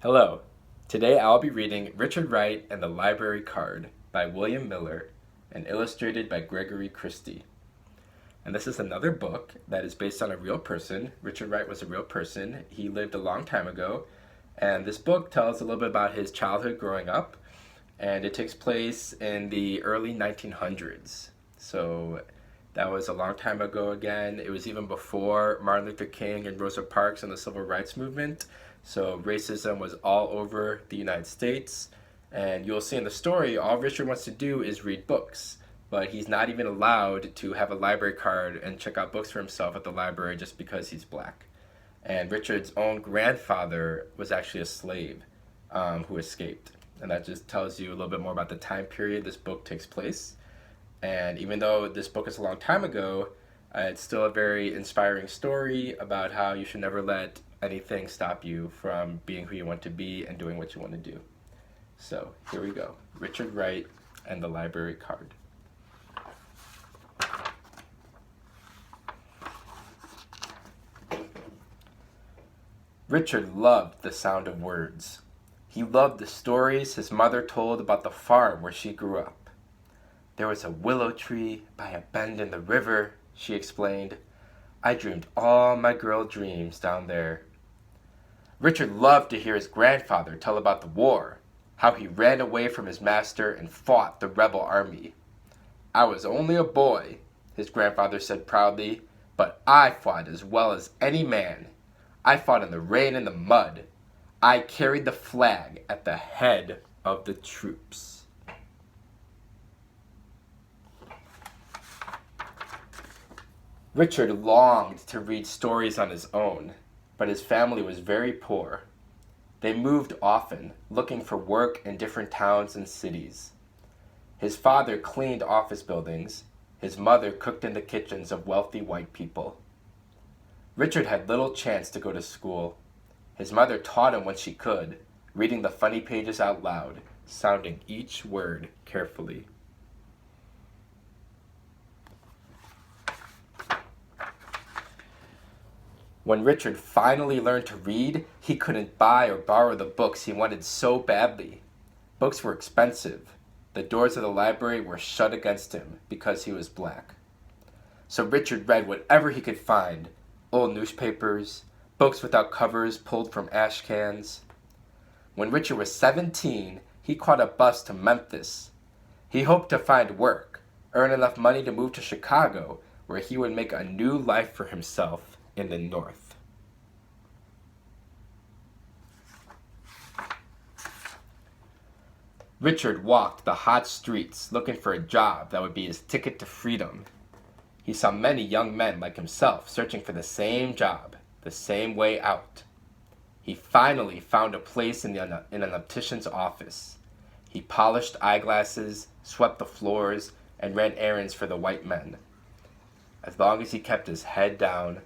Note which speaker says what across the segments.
Speaker 1: Hello. Today I'll be reading Richard Wright and the Library Card by William Miller and illustrated by Gregory Christie. And this is another book that is based on a real person. Richard Wright was a real person. He lived a long time ago. And this book tells a little bit about his childhood growing up. And it takes place in the early 1900s. So that was a long time ago again. It was even before Martin Luther King and Rosa Parks and the Civil Rights Movement. So racism was all over the United States. And you'll see in the story, all Richard wants to do is read books. But he's not even allowed to have a library card and check out books for himself at the library just because he's black. And Richard's own grandfather was actually a slave who escaped. And that just tells you a little bit more about the time period this book takes place. And even though this book is a long time ago, it's still a very inspiring story about how you should never let anything stop you from being who you want to be and doing what you want to do. So here we go. Richard Wright and the Library Card. Richard loved the sound of words. He loved the stories his mother told about the farm where she grew up. There was a willow tree by a bend in the river, she explained. I dreamed all my girl dreams down there. Richard loved to hear his grandfather tell about the war, how he ran away from his master and fought the rebel army. I was only a boy, his grandfather said proudly, but I fought as well as any man. I fought in the rain and the mud. I carried the flag at the head of the troops. Richard longed to read stories on his own, but his family was very poor. They moved often, looking for work in different towns and cities. His father cleaned office buildings. His mother cooked in the kitchens of wealthy white people. Richard had little chance to go to school. His mother taught him when she could, reading the funny pages out loud, sounding each word carefully. When Richard finally learned to read, he couldn't buy or borrow the books he wanted so badly. Books were expensive. The doors of the library were shut against him because he was black. So Richard read whatever he could find, old newspapers, books without covers pulled from ash cans. When Richard was 17, he caught a bus to Memphis. He hoped to find work, earn enough money to move to Chicago, where he would make a new life for himself in the North. Richard walked the hot streets looking for a job that would be his ticket to freedom. He saw many young men like himself searching for the same job, the same way out. He finally found a place in an optician's office. He polished eyeglasses, swept the floors, and ran errands for the white men. As long as he kept his head down,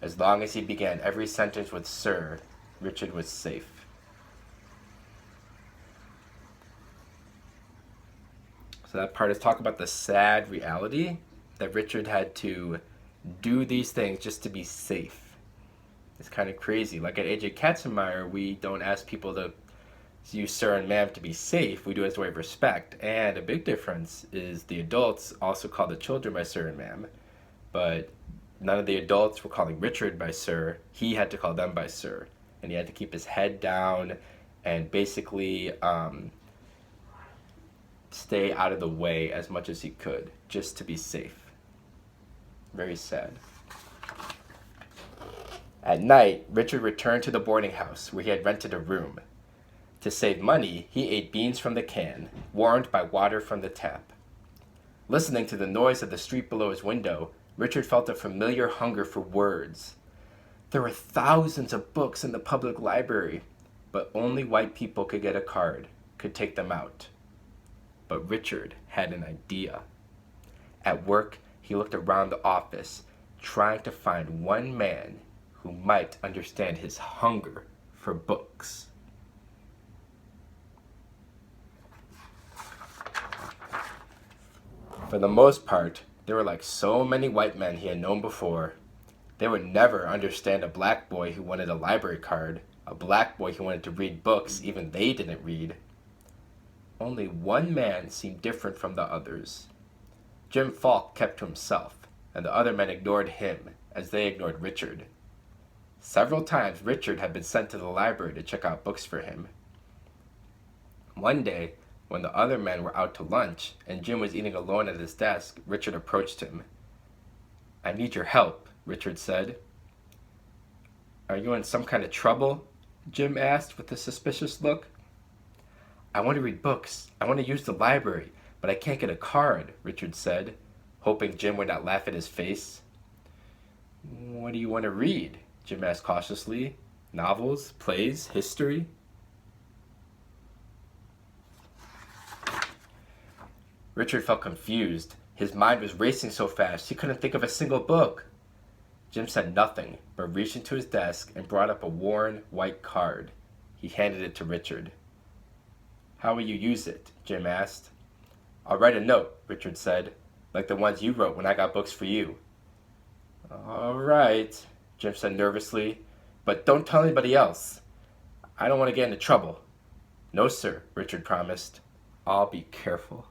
Speaker 1: as long as he began every sentence with "Sir," Richard was safe. So that part is talk about the sad reality that Richard had to do these things just to be safe. It's kind of crazy. Like at AJ Katzenmeyer, we don't ask people to use "sir" and "ma'am" to be safe. We do it as a way of respect. And a big difference is the adults also call the children by "sir" and "ma'am." But none of the adults were calling Richard by "sir." He had to call them by "sir." And he had to keep his head down and basically stay out of the way as much as he could, just to be safe. Very sad. At night, Richard returned to the boarding house where he had rented a room. To save money, he ate beans from the can, warmed by water from the tap. Listening to the noise of the street below his window, Richard felt a familiar hunger for words. There were thousands of books in the public library, but only white people could get a card, could take them out. But Richard had an idea. At work, he looked around the office, trying to find one man who might understand his hunger for books. For the most part, they were like so many white men he had known before. They would never understand a black boy who wanted a library card, A black boy who wanted to read books even they didn't read. Only one man seemed different from the others. Jim Falk kept to himself, and the other men ignored him as they ignored Richard. Several times Richard had been sent to the library to check out books for him. One day, when the other men were out to lunch and Jim was eating alone at his desk, Richard approached him. "I need your help," Richard said. "Are you in some kind of trouble?" Jim asked with a suspicious look. "I want to read books. I want to use the library, but I can't get a card," Richard said, hoping Jim would not laugh at his face. "What do you want to read?" Jim asked cautiously. "Novels, plays, history?" Richard felt confused. His mind was racing so fast he couldn't think of a single book. Jim said nothing, but reached into his desk and brought up a worn, white card. He handed it to Richard. "How will you use it?" Jim asked. "I'll write a note," Richard said, "like the ones you wrote when I got books for you." "All right," Jim said nervously, "but don't tell anybody else. I don't want to get into trouble." "No, sir," Richard promised. "I'll be careful."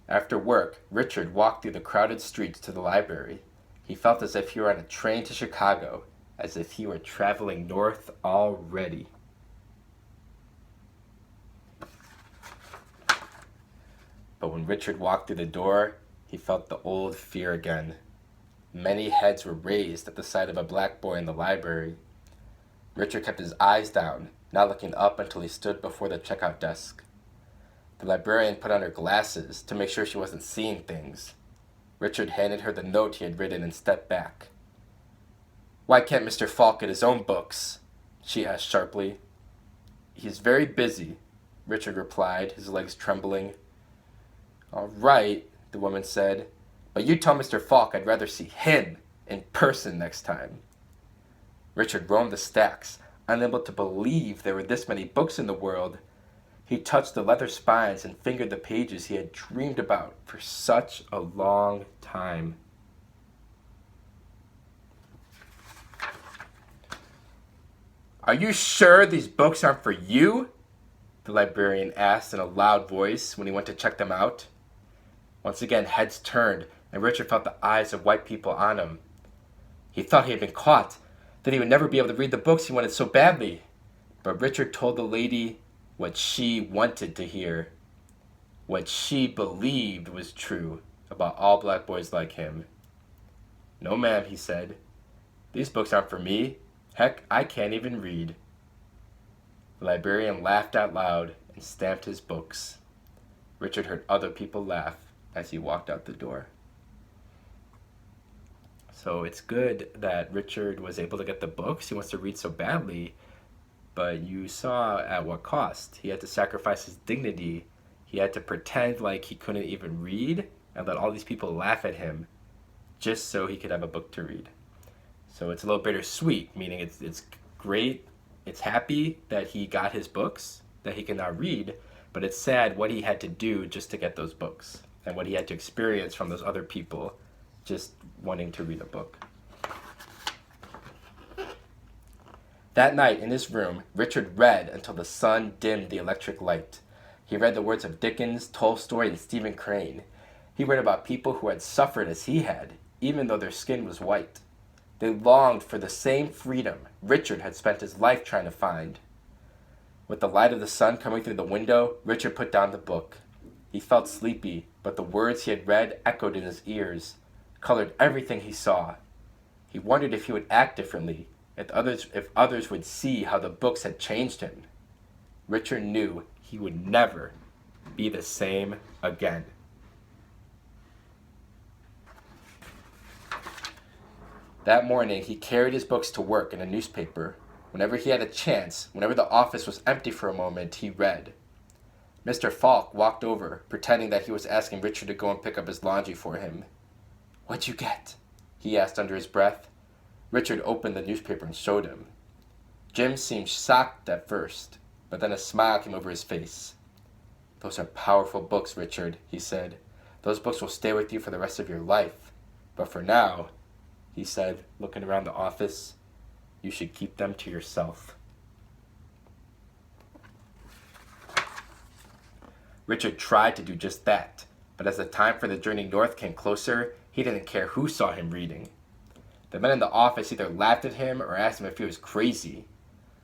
Speaker 1: After work, Richard walked through the crowded streets to the library. He felt as if he were on a train to Chicago, as if he were traveling north already. But when Richard walked through the door, he felt the old fear again. Many heads were raised at the sight of a black boy in the library. Richard kept his eyes down, not looking up until he stood before the checkout desk. The librarian put on her glasses to make sure she wasn't seeing things. Richard handed her the note he had written and stepped back. "Why can't Mr. Falk get his own books?" she asked sharply. "He's very busy," Richard replied, his legs trembling. "All right," the woman said, "but you tell Mr. Falk I'd rather see him in person next time." Richard roamed the stacks, unable to believe there were this many books in the world. He touched the leather spines and fingered the pages he had dreamed about for such a long time. "Are you sure these books aren't for you?" the librarian asked in a loud voice when he went to check them out. Once again, heads turned, and Richard felt the eyes of white people on him. He thought he had been caught, that he would never be able to read the books he wanted so badly. But Richard told the lady what she wanted to hear, what she believed was true about all black boys like him. "No, ma'am," he said. "These books aren't for me. Heck, I can't even read." The librarian laughed out loud and stamped his books. Richard heard other people laugh as he walked out the door. So it's good that Richard was able to get the books he wants to read so badly, but you saw at what cost. He had to sacrifice his dignity. He had to pretend like he couldn't even read and let all these people laugh at him just so he could have a book to read. So it's a little bittersweet, meaning it's great, it's happy that he got his books, that he can now read, but it's sad what he had to do just to get those books and what he had to experience from those other people just wanting to read a book. That night in his room, Richard read until the sun dimmed the electric light. He read the words of Dickens, Tolstoy, and Stephen Crane. He read about people who had suffered as he had, even though their skin was white. They longed for the same freedom Richard had spent his life trying to find. With the light of the sun coming through the window, Richard put down the book. He felt sleepy, but the words he had read echoed in his ears, colored everything he saw. He wondered if he would act differently, if others would see how the books had changed him. Richard knew he would never be the same again. That morning, he carried his books to work in a newspaper. Whenever he had a chance, whenever the office was empty for a moment, he read. Mr. Falk walked over, pretending that he was asking Richard to go and pick up his laundry for him. "What'd you get?" he asked under his breath. Richard opened the newspaper and showed him. Jim seemed shocked at first, but then a smile came over his face. "Those are powerful books, Richard," he said. "Those books will stay with you for the rest of your life. But for now," he said, looking around the office. You should keep them to yourself. Richard tried to do just that, but as the time for the journey north came closer, he didn't care who saw him reading. The men in the office either laughed at him or asked him if he was crazy.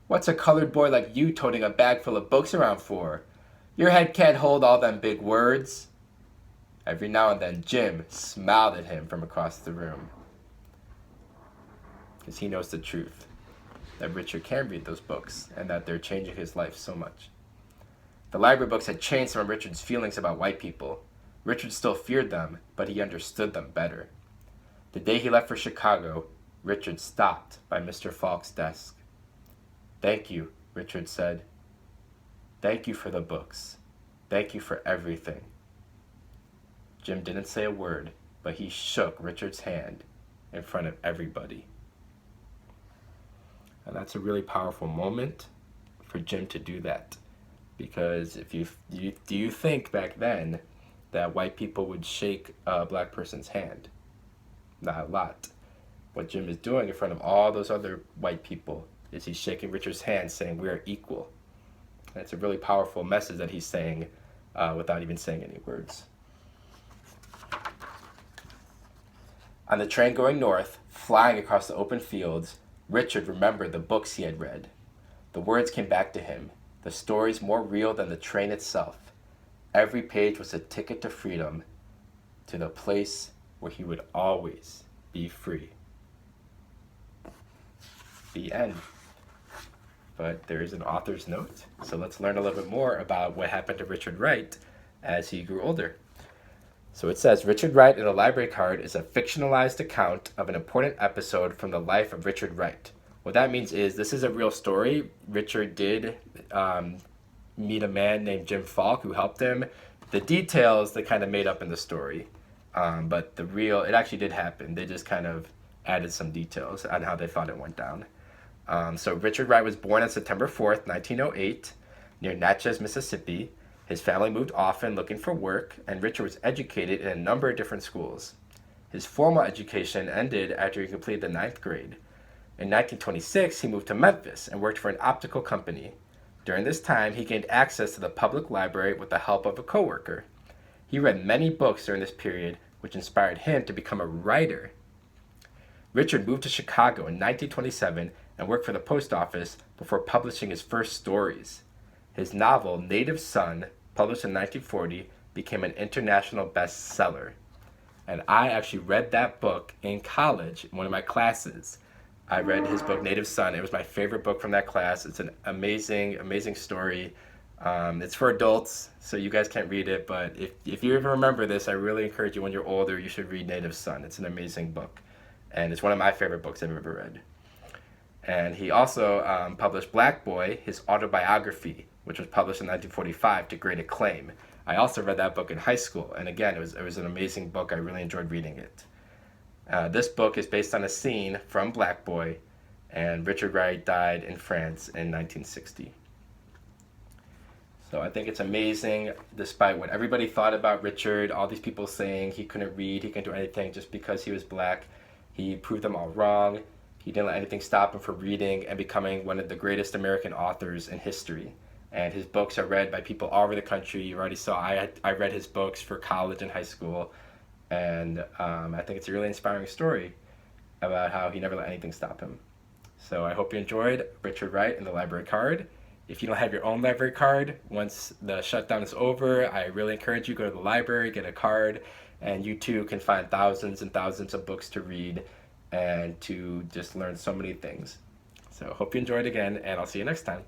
Speaker 1: What's a colored boy like you toting a bag full of books around for? Your head can't hold all them big words. Every now and then, Jim smiled at him from across the room. Because he knows the truth, that Richard can read those books and that they're changing his life so much. The library books had changed some of Richard's feelings about white people. Richard still feared them, but he understood them better. The day he left for Chicago, Richard stopped by Mr. Falk's desk. Thank you, Richard said. Thank you for the books. Thank you for everything. Jim didn't say a word, but he shook Richard's hand in front of everybody. And that's a really powerful moment for Jim to do that. Because if do you think back then that white people would shake a black person's hand? Not a lot. What Jim is doing in front of all those other white people is he's shaking Richard's hand saying we are equal. And it's a really powerful message that he's saying without even saying any words. On the train going north, flying across the open fields, Richard remembered the books he had read. The words came back to him, the stories more real than the train itself. Every page was a ticket to freedom, to the place where he would always be free. The end. But there is an author's note, so let's learn a little bit more about what happened to Richard Wright as he grew older. So it says, Richard Wright in the library card is a fictionalized account of an important episode from the life of Richard Wright. What that means is this is a real story. Richard did meet a man named Jim Falk who helped him. The details they kind of made up in the story, but it actually did happen. They just kind of added some details on how they thought it went down. So Richard Wright was born on September 4th, 1908, near Natchez, Mississippi. His family moved often looking for work, and Richard was educated in a number of different schools. His formal education ended after he completed the 9th grade. In 1926, he moved to Memphis and worked for an optical company. During this time, he gained access to the public library with the help of a coworker. He read many books during this period, which inspired him to become a writer. Richard moved to Chicago in 1927 and worked for the post office before publishing his first stories. His novel, Native Son, published in 1940, became an international bestseller. And I actually read that book in college in one of my classes. I read his book, Native Son. It was my favorite book from that class. It's an amazing, amazing story. It's for adults, so you guys can't read it, but if you ever remember this, I really encourage you when you're older, you should read Native Son. It's an amazing book, and it's one of my favorite books I've ever read. And he also published Black Boy, his autobiography, which was published in 1945 to great acclaim. I also read that book in high school, and again, it was an amazing book. I really enjoyed reading it. This book is based on a scene from Black Boy, and Richard Wright died in France in 1960. So I think it's amazing, despite what everybody thought about Richard, all these people saying he couldn't read, he couldn't do anything just because he was black. He proved them all wrong. He didn't let anything stop him from reading and becoming one of the greatest American authors in history. And his books are read by people all over the country. You already saw I read his books for college and high school. And I think it's a really inspiring story about how he never let anything stop him. So I hope you enjoyed Richard Wright and the library card. If you don't have your own library card, once the shutdown is over, I really encourage you to go to the library, get a card, and you too can find thousands and thousands of books to read and to just learn so many things. So hope you enjoyed again, and I'll see you next time.